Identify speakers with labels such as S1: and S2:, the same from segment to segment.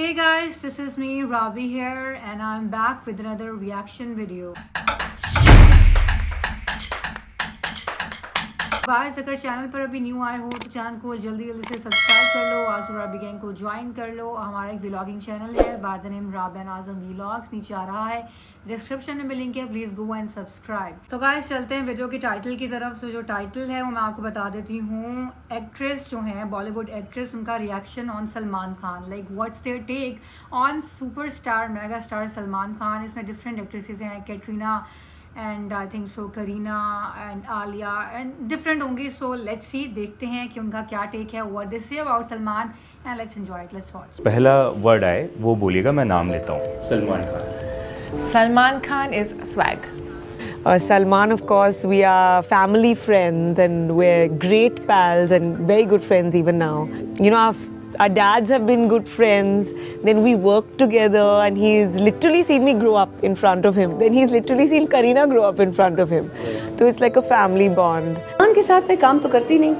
S1: Hey guys, this is me Rabi here and I'm back with another reaction video. Guys अगर channel पर अभी new आए हो तो चैनल को जल्दी से सब्सक्राइब कर लो, आजम राबी गैंग को ज्वाइन कर लो। हमारा एक व्लॉगिंग चैनल है बाय द नेम राब एंड आजम व्लॉग्स, नीचे आ रहा है डिस्क्रिप्शन में भी लिंक है, प्लीज़ गो एंड सब्सक्राइब। तो गाइस चलते हैं वीडियो के टाइटल की तरफ। तो जो टाइटल है वो मैं आपको बता देती हूँ। एक्ट्रेस जो है बॉलीवुड एक्ट्रेस, उनका reaction on Salman Khan, like what's their take on superstar mega star Salman Khan. इसमें डिफरेंट एक्ट्रेसेस हैं, Katrina and I think so Kareena and Alia and different होंगी। सो लेट्स सी, देखते हैं कि उनका क्या टेक है, what they say about Salman and let's enjoy it, let's watch.
S2: पहला वर्ड आए वो बोलिएगा, मैं नाम लेता हूँ। Salman Khan.
S3: Salman Khan is swag.
S4: Salman, of course, we are family friends and we're great pals and very good friends even now. You know, our dads have been good friends. Then we worked together and he's literally seen me grow up in front of him. Then he's literally seen Kareena grow up in front of him. So it's like a family bond.
S5: Salman के साथ मैं काम तो करती नहीं.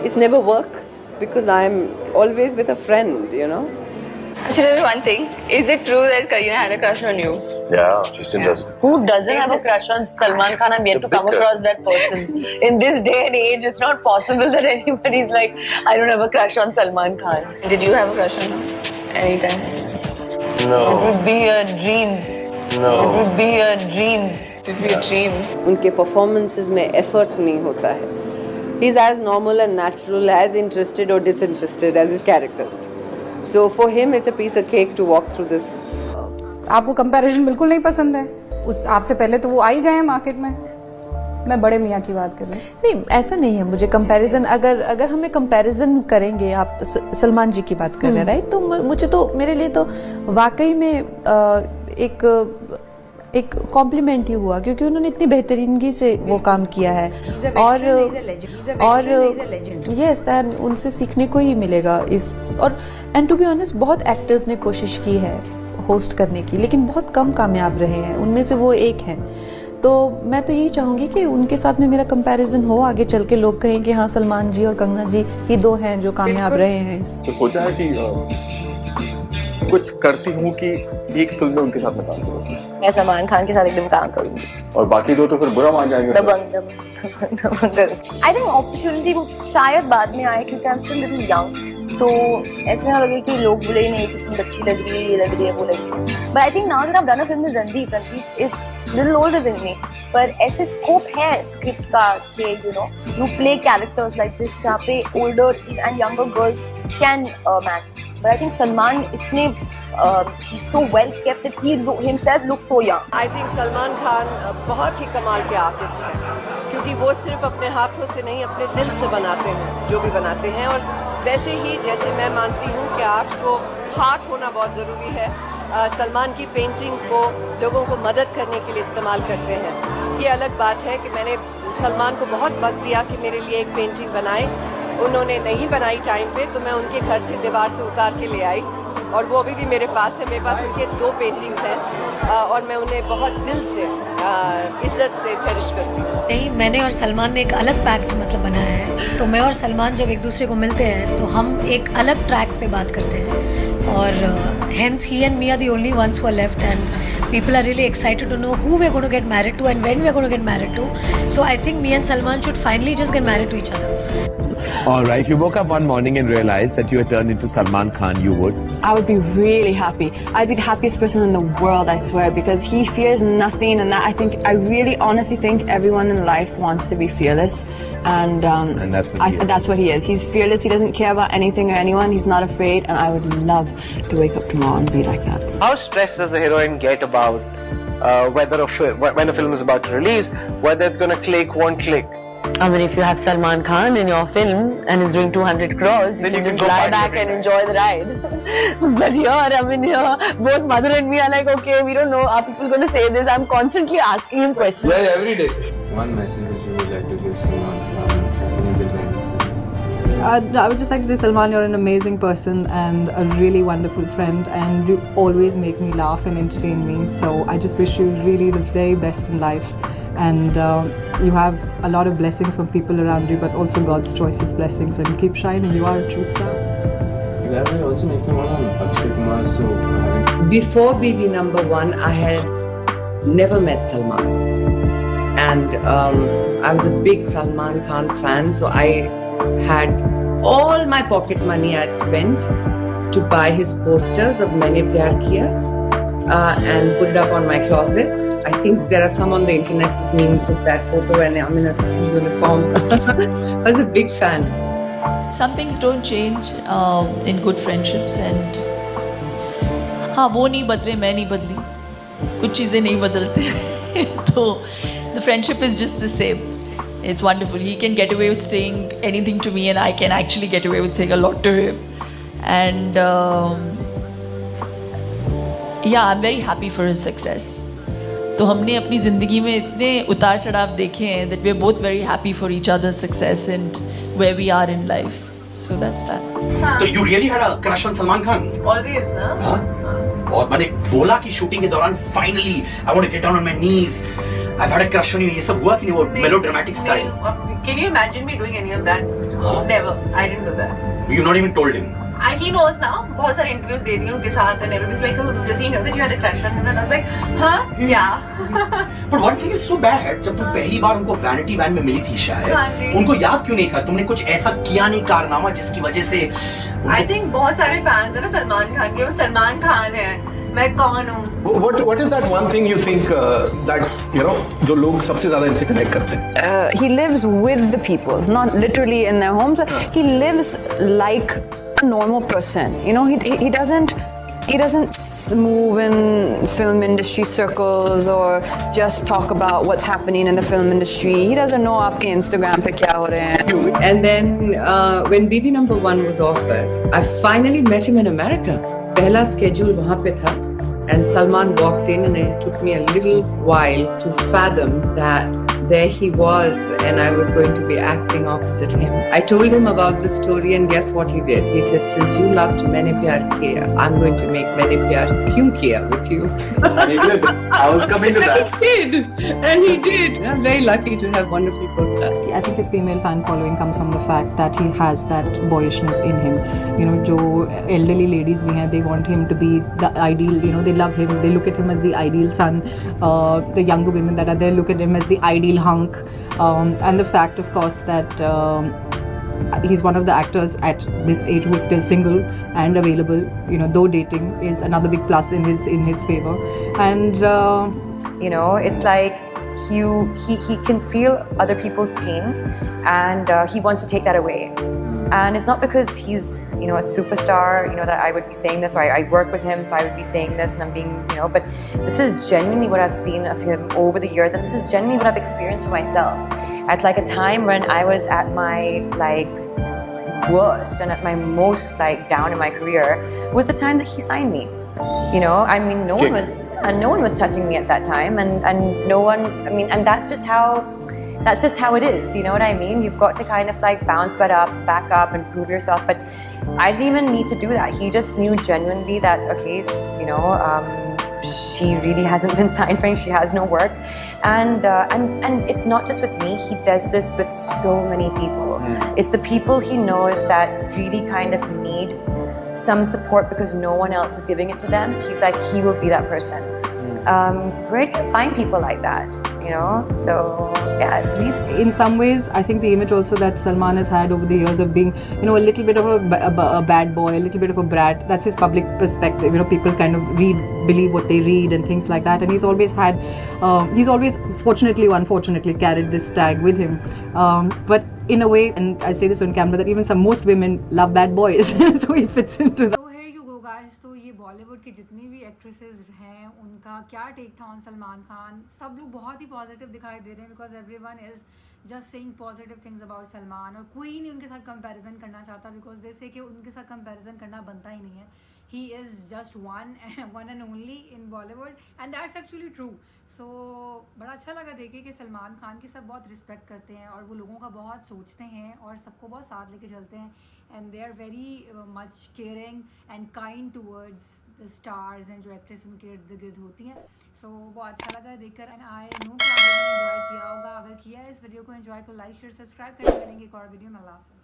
S5: It's never work because I'm always with a friend, you know.
S3: Should I tell you one thing? Is it true that Kareena had a crush on you?
S2: Yeah, she still does.
S3: Who doesn't have a crush on Salman Khan? I'm yet to come across that person. In this day and age, it's not possible that anybody's like, I don't have a crush on Salman Khan. Did you have a crush on him? Anytime?
S2: No.
S3: It would be a dream.
S2: No.
S3: It would be a dream. It would be a dream.
S5: उनके performances में effort नहीं होता है. He's as normal and natural, as interested or disinterested as his characters. So for him, it's a piece of cake to walk through this.
S6: आपको comparison बिल्कुल नहीं पसंद है? उस आपसे पहले तो वो आ ही गए हैं मार्केट में. मैं बड़े मियाँ की बात कर रही हूँ.
S7: नहीं, ऐसा नहीं है. मुझे कंपैरिजन, अगर हमें कंपैरिजन करेंगे, आप सलमान जी की बात कर रहे हैं राइट, तो मुझे तो, मेरे लिए तो वाकई में एक कॉम्प्लीमेंट ही हुआ क्योंकि उन्होंने इतनी बेहतरीनगी से वो काम किया है और यस, एंड उनसे सीखने को ही मिलेगा इस. और एंड टू बी ऑनेस्ट, बहुत एक्टर्स ने कोशिश की है होस्ट करने की, लेकिन बहुत कम कामयाब रहे हैं. उनमें से वो एक हैं. तो मैं तो यही चाहूंगी कि उनके साथ में मेरा कंपैरिजन हो, आगे चल के लोग कहें कि हाँ, सलमान जी और कंगना जी ही दो हैं जो कामयाब रहे हैं.
S8: तो सोचा है कि कुछ करती हूँ कि एक फिल्म में उनके साथ में काम करूँ.
S3: मैं सलमान खान के साथ एकदम काम करूँगी.
S8: और बाकी दो तो फिर बुरा मान जाएंगे.
S3: आई थिंक अपॉर्चुनिटी शायद बाद में आए क्योंकि I am still little young, तो ऐसे ना लगे कि लोग बोले नहीं कितनी बच्ची लग रही है, ये लग रही है, वो लग रही है. But I think now that I have done a film with Randeep is little older than me, पर ऐसे स्कोप है स्क्रिप्ट का कि you play characters like this जहाँ पे older and younger girls can match. But I think Salman इतने so well kept that he himself looks so young.
S5: I think Salman Khan बहुत ही कमाल के आर्टिस्ट हैं, क्योंकि वो सिर्फ अपने हाथों से नहीं, अपने दिल से बनाते हैं जो भी बनाते हैं. और वैसे ही जैसे मैं मानती हूँ कि आर्ट को हार्ट होना बहुत ज़रूरी है, सलमान की पेंटिंग्स वो लोगों को मदद करने के लिए इस्तेमाल करते हैं. ये अलग बात है कि मैंने सलमान को बहुत वक्त दिया कि मेरे लिए एक पेंटिंग बनाए. उन्होंने नहीं बनाई टाइम पे, तो मैं उनके घर से दीवार से उतार के ले आई और वो अभी भी मेरे पास है. मेरे पास उनके 2 पेंटिंग्स हैं और मैं उन्हें बहुत दिल से इज्जत से चेरिश करती हूँ.
S1: नहीं, मैंने और सलमान ने एक अलग पैक्ट मतलब बनाया है. तो मैं और सलमान जब एक दूसरे को मिलते हैं तो हम एक अलग ट्रैक पे बात करते हैं और hence he and me are the only ones who are left and people are really excited to know who we are going to get married to and when we are going to get married to. So I think me and Salman should finally just get married to each other.
S9: Alright, you woke up one morning and realized that you had turned into Salman Khan, you would?
S4: I would be really happy. I'd be the happiest person in the world, I swear, because he fears nothing, and I really honestly think everyone in life wants to be fearless, and that's what he is. He's fearless. He doesn't care about anything or anyone. He's not afraid, and I would love to wake up tomorrow and be like that.
S10: How stressed does the heroine get about when a film is about to release, whether it's going to click, won't click?
S3: I mean, if you have Salman Khan in your film and he's doing 200 crores,
S10: then you can
S3: just lie back and enjoy the ride. But here, both mother and me are like, okay, we don't know, are people going to say this? I'm constantly asking him questions.
S8: Yeah, every day.
S11: One message which you would like to give Salman
S6: I would just like to say, Salman, you're an amazing person and a really wonderful friend, and you always make me laugh and entertain me. So I just wish you really the very best in life. And you have a lot of blessings from people around you, but also God's choicest blessings, and keep shining. You are a true star.
S11: That will also make me want on Akshay Kumar. So
S5: before BV number 1, I had never met Salman. And I was a big Salman Khan fan, so I had all my pocket money I'd spent to buy his posters of Maine Pyar Kiya and put it up on my closet. I think there are some on the internet with me with that photo and I'm in a uniform. I was a big fan.
S12: Some things don't change in good friendships and हाँ वो नहीं बदले मैं नहीं बदली कुछ चीज़ें नहीं बदलते तो the friendship is just the same. It's wonderful. He can get away with saying anything to me and I can actually get away with saying a lot to him. And yeah, I'm very happy for his success. तो हमने अपनी ज़िंदगी में इतने उतार चढ़ाव देखे हैं that we're both very happy for each other's success and where we are in life. So that's that.
S13: तो you really had a crush on Salman Khan?
S12: Always, ना?
S13: हाँ? और मैंने बोला कि शूटिंग के दौरान finally I want to get down on my knees. I've had a crush on you. ये सब हुआ कि नहीं वो melodramatic style?
S12: Can you imagine me doing any of that? Never. I didn't do that.
S13: You've not even told him.
S12: He knows now. बहुत सारे interviews दे दी उनके साथ and everything's like, oh, does he know that you had a crush on him? And I was like, huh? Yeah.
S13: But one thing is so bad. जब तुम पहली बार उनको Vanity Van में मिली थी शायद, उनको याद क्यों नहीं था? तुमने कुछ ऐसा किया नहीं कारनामा जिसकी वजह से?
S12: I think बहुत सारे fans हैं ना सलमान खान के. वो सलमान खान है. मैं कौन हूँ?
S14: What is that one thing you think that you know जो लोग सबसे ज़्यादा इनसे connect करते हैं?
S15: He lives with the people, not literally in their homes. But he lives like a normal person. You know, he doesn't move in film industry circles or just talk about what's happening in the film industry. He doesn't know आपके Instagram पे क्या हो रहे हैं.
S5: And then when BV number 1 was offered, I finally met him in America. पहला schedule वहाँ पे था. And Salman walked in and it took me a little while to fathom that there he was and I was going to be acting opposite him. I told him about the story and guess what he did? He said, since you loved Maine Pyar Kiya, I'm going to make Maine Pyar Kyun Kiya with you.
S14: He did. I was coming to that.
S5: He did. And he did. I'm very lucky to have wonderful co-stars.
S6: I think his female fan following comes from the fact that he has that boyishness in him. You know, जो elderly ladies we have, they want him to be the ideal, you know, they love him, they look at him as the ideal son. The younger women that are there look at him as the ideal hunk. And the fact, of course, that he's one of the actors at this age who's still single and available, you know, though dating is another big plus in his favor. And
S3: you know, it's like he can feel other people's pain and he wants to take that away. And it's not because he's, you know, a superstar, you know, that I would be saying this, or I work with him, so I would be saying this, and I'm being, you know, but this is genuinely what I've seen of him over the years, and this is genuinely what I've experienced for myself. At like a time when I was at my like worst and at my most like down in my career was the time that he signed me. You know, I mean, no one was touching me at that time, and no one, I mean, and that's just how it is, you know what I mean? You've got to kind of like bounce back up and prove yourself, but I didn't even need to do that. He just knew genuinely that, okay, you know, she really hasn't been signed for anything, she has no work. And it's not just with me, he does this with so many people. It's the people he knows that really kind of need some support because no one else is giving it to them. He's like, he will be that person. Where do you find people like that? You know, so yeah, it's amazing.
S6: In some ways, I think the image also that Salman has had over the years of being, you know, a little bit of a bad boy, a little bit of a brat. That's his public perspective. You know, people kind of believe what they read and things like that. And he's always fortunately or unfortunately carried this tag with him. But in a way, and I say this on camera, that even most women love bad boys, so he fits into that.
S1: तो ये बॉलीवुड के जितनी भी actresses हैं उनका क्या take था on Salman Khan. सब लोग बहुत ही पॉजिटिव दिखाई दे रहे हैं because everyone is just saying positive things about Salman. और कोई नहीं उनके साथ कंपैरिजन करना चाहता बिकॉज दे से कि उनके साथ कंपैरिजन करना बनता ही नहीं है. He is just one and only in Bollywood and that's actually true. So बड़ा अच्छा लगा देखे कि सलमान खान की सब बहुत रिस्पेक्ट करते हैं और वो लोगों का बहुत सोचते हैं और सबको बहुत साथ लेके चलते हैं. And they are very much caring and kind towards the stars and जो एक्ट्रेस उनके इर्द गिर्द होती हैं. सो बहुत अच्छा लगा देखकर एंड आई नो कि आप लोगों ने एंजॉय किया होगा. अगर किया है इस वीडियो को एंजॉय तो लाइक शेयर सब्सक्राइब करके मिलेंगे एक और वीडियो में. अल्लाह हाफ़िज़.